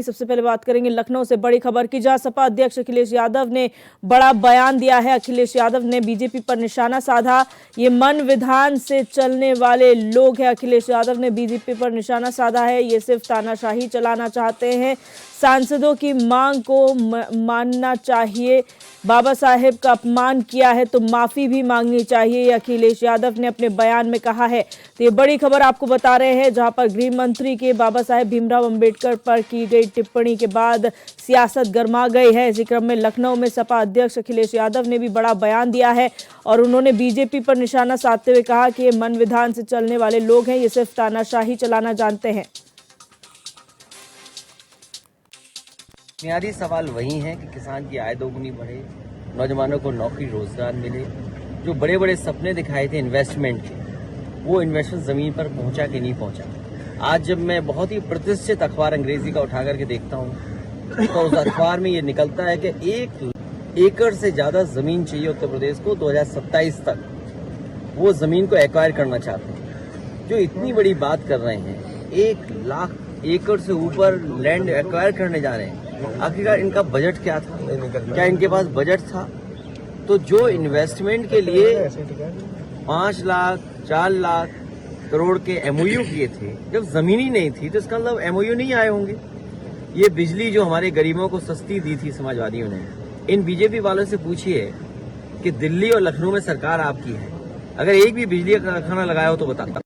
सबसे पहले बात करेंगे लखनऊ से बड़ी खबर की, जहां सपा अध्यक्ष अखिलेश यादव ने बड़ा बयान दिया है। अखिलेश यादव ने बीजेपी पर निशाना साधा। ये मन विधान से चलने वाले लोग हैं। अखिलेश यादव ने बीजेपी पर निशाना साधा है। ये सिर्फ तानाशाही चलाना चाहते हैं। सांसदों की मांग को मानना चाहिए। बाबा साहेब का अपमान किया है तो माफी भी मांगनी चाहिए, ये अखिलेश यादव ने अपने बयान में कहा है। तो ये बड़ी खबर आपको बता रहे हैं, जहां पर गृह मंत्री के बाबा साहेब भीमराव अंबेडकर पर की गई टिप्पणी के बाद सियासत गर्मा गई है। इसी क्रम में लखनऊ में सपा अध्यक्ष अखिलेश यादव ने भी बड़ा बयान दिया है और उन्होंने बीजेपी पर निशाना साधते हुए कहा कि ये मन विधान से चलने वाले लोग हैं, ये सिर्फ तानाशाही चलाना जानते हैं। बुनियादी सवाल वही है कि किसान की आय दोगुनी बढ़े, नौजवानों को नौकरी रोजगार मिले। जो बड़े बड़े सपने दिखाए थे इन्वेस्टमेंट के, वो इन्वेस्टमेंट जमीन पर पहुंचा कि नहीं पहुंचा। आज जब मैं बहुत ही प्रतिष्ठित अखबार अंग्रेजी का उठा करके देखता हूं तो उस अखबार में ये निकलता है कि 1 एकड़ से ज्यादा जमीन चाहिए उत्तर प्रदेश को 2027 तक। वो जमीन को एक्वायर करना चाहते हैं। जो इतनी बड़ी बात कर रहे हैं, 1 लाख एकड़ से ऊपर लैंड एक्वायर करने जा रहे हैं। आखिरकार इनका बजट क्या था? क्या इनके पास बजट था? तो जो इन्वेस्टमेंट के लिए 5 लाख 4 लाख करोड़ के एमओयू किए थे, जब जमीन ही नहीं थी तो इसका मतलब एमओयू नहीं आए होंगे। ये बिजली जो हमारे गरीबों को सस्ती दी थी समाजवादियों ने, इन बीजेपी वालों से पूछिए कि दिल्ली और लखनऊ में सरकार आपकी है, अगर एक भी बिजली का कारखाना लगाया हो तो बताता।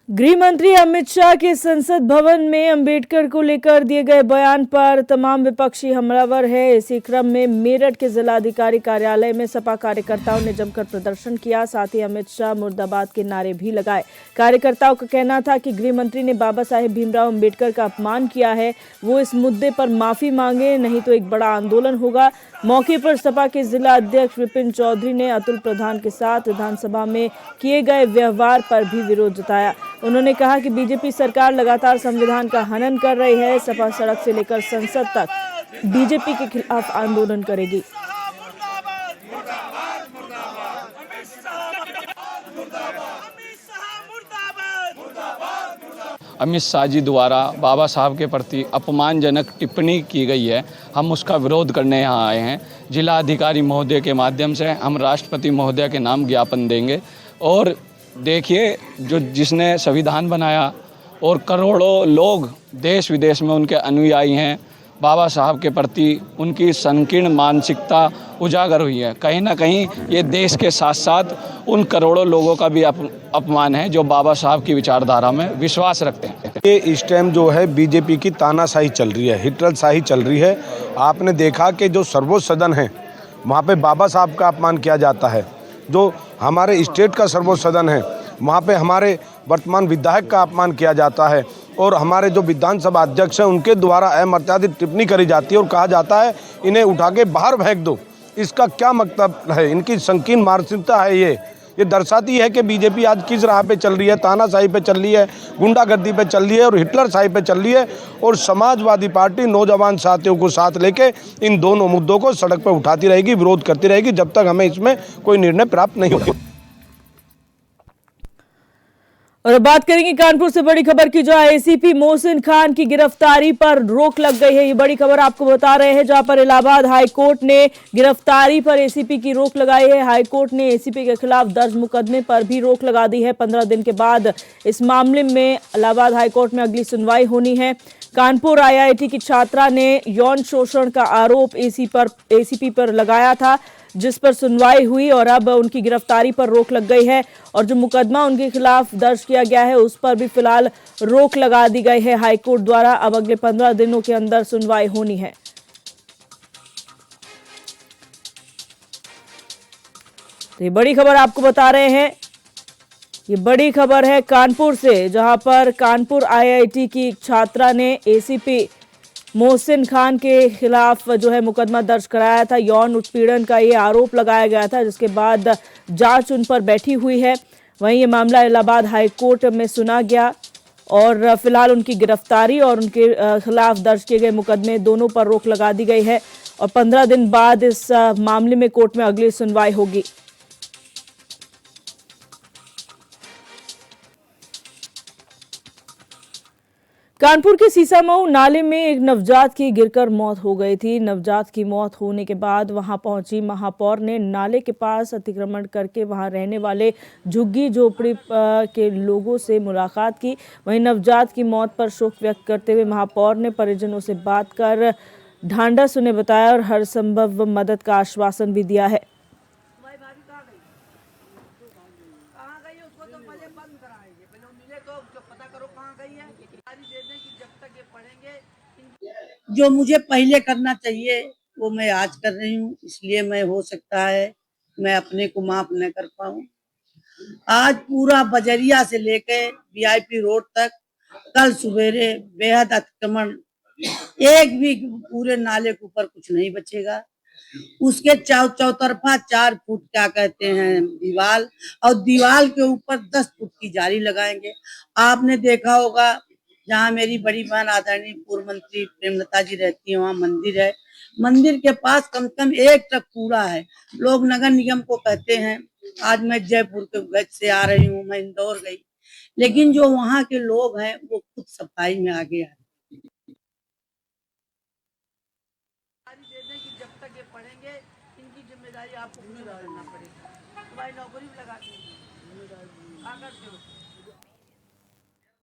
गृह मंत्री अमित शाह के संसद भवन में अंबेडकर को लेकर दिए गए बयान पर तमाम विपक्षी हमलावर है। इसी क्रम में मेरठ के जिलाधिकारी कार्यालय में सपा कार्यकर्ताओं ने जमकर प्रदर्शन किया। साथ ही अमित शाह मुर्दाबाद के नारे भी लगाए। कार्यकर्ताओं का कहना था कि गृह मंत्री ने बाबा साहेब भीमराव अंबेडकर का अपमान किया है, वो इस मुद्दे पर माफी मांगे, नहीं तो एक बड़ा आंदोलन होगा। मौके पर सपा के जिला अध्यक्ष विपिन चौधरी ने अतुल प्रधान के साथ विधानसभा में किए गए व्यवहार पर भी विरोध जताया। उन्होंने कहा कि बीजेपी सरकार लगातार संविधान का हनन कर रही है। सपा सड़क से लेकर संसद तक बीजेपी के खिलाफ आंदोलन करेगी। अमित शाह जी द्वारा बाबा साहब के प्रति अपमानजनक टिप्पणी की गई है, हम उसका विरोध करने यहाँ आए हैं। जिला अधिकारी महोदय के माध्यम से हम राष्ट्रपति महोदय के नाम ज्ञापन देंगे। और देखिए, जो जिसने संविधान बनाया और करोड़ों लोग देश विदेश में उनके अनुयायी हैं, बाबा साहब के प्रति उनकी संकीर्ण मानसिकता उजागर हुई है। कहीं ना कहीं ये देश के साथ साथ उन करोड़ों लोगों का भी अपमान है जो बाबा साहब की विचारधारा में विश्वास रखते हैं। ये इस टाइम जो है बीजेपी की तानाशाही चल रही है, हिटलरशाही चल रही है। आपने देखा कि जो सर्वोच्च सदन है वहाँ पे बाबा साहब का अपमान किया जाता है। जो हमारे स्टेट का सर्वोच्च सदन है वहाँ पे हमारे वर्तमान विधायक का अपमान किया जाता है और हमारे जो विधानसभा अध्यक्ष हैं उनके द्वारा अमर्यादित टिप्पणी करी जाती है और कहा जाता है इन्हें उठा के बाहर फेंक दो। इसका क्या मतलब है? इनकी संकीर्ण मानसिकता है। ये दर्शाती है कि बीजेपी आज किस राह पे चल रही है। तानाशाही पे चल रही है, गुंडागर्दी पे चल रही है और हिटलरशाही पे चल रही है। और समाजवादी पार्टी नौजवान साथियों को साथ लेके इन दोनों मुद्दों को सड़क पर उठाती रहेगी, विरोध करती रहेगी, जब तक हमें इसमें कोई निर्णय प्राप्त नहीं होगा। और बात करेंगे कानपुर से बड़ी खबर की, जहां एसीपी मोहसिन खान की गिरफ्तारी पर रोक लग गई है। ये बड़ी खबर आपको बता रहे हैं, जहां पर इलाहाबाद हाईकोर्ट ने गिरफ्तारी पर एसीपी की रोक लगाई है। हाईकोर्ट ने एसीपी के खिलाफ दर्ज मुकदमे पर भी रोक लगा दी है। 15 दिन के बाद इस मामले में इलाहाबाद हाईकोर्ट में अगली सुनवाई होनी है। कानपुर आईआईटी की छात्रा ने यौन शोषण का आरोप एसीपी पर लगाया था, जिस पर सुनवाई हुई और अब उनकी गिरफ्तारी पर रोक लग गई है। और जो मुकदमा उनके खिलाफ दर्ज किया गया है उस पर भी फिलहाल रोक लगा दी गई है हाईकोर्ट द्वारा। अब अगले 15 दिनों के अंदर सुनवाई होनी है। तो ये बड़ी खबर आपको बता रहे हैं। ये बड़ी खबर है कानपुर से, जहां पर कानपुर आईआईटी की छात्रा ने एसीपी मोहसिन खान के खिलाफ जो है मुकदमा दर्ज कराया था। यौन उत्पीड़न का ये आरोप लगाया गया था, जिसके बाद जांच उन पर बैठी हुई है। वहीं ये मामला इलाहाबाद हाईकोर्ट में सुना गया और फिलहाल उनकी गिरफ्तारी और उनके खिलाफ दर्ज किए गए मुकदमे दोनों पर रोक लगा दी गई है और 15 दिन बाद इस मामले में कोर्ट में अगली सुनवाई होगी। कानपुर के सीसामऊ नाले में एक नवजात की गिरकर मौत हो गई थी। नवजात की मौत होने के बाद वहां पहुंची महापौर ने नाले के पास अतिक्रमण करके वहां रहने वाले झुग्गी झोपड़ी के लोगों से मुलाकात की। वहीं नवजात की मौत पर शोक व्यक्त करते हुए महापौर ने परिजनों से बात कर ढांढस उन्हें बताया और हर संभव मदद का आश्वासन भी दिया है। जो मुझे पहले करना चाहिए वो मैं आज कर रही हूँ, इसलिए मैं हो सकता है मैं अपने को माफ न कर पाऊँ। आज पूरा बजरिया से लेकर वीआईपी रोड तक कल सवेरे बेहद अतिक्रमण, एक भी पूरे नाले के ऊपर कुछ नहीं बचेगा। उसके चौतरफा 4 फुट क्या कहते हैं दीवार, और दीवार के ऊपर 10 फुट की जाली लगाएंगे। आपने देखा होगा जहाँ मेरी बड़ी बहन आदरणीय पूर्व मंत्री प्रेमलता जी रहती है, वहाँ मंदिर है। मंदिर के पास कम से कम 1 ट्रक कूड़ा है। लोग नगर निगम को कहते हैं, आज मैं जयपुर के गज से आ रही हूँ, मैं इंदौर गई, लेकिन जो वहाँ के लोग हैं वो खुद सफाई में आगे आए। जब तक ये पढ़ेंगे इनकी जिम्मेदारी आपको पूरी करना पड़ेगा। तुम्हारी नौकरी भी लगाते हैं, क्या करते हो?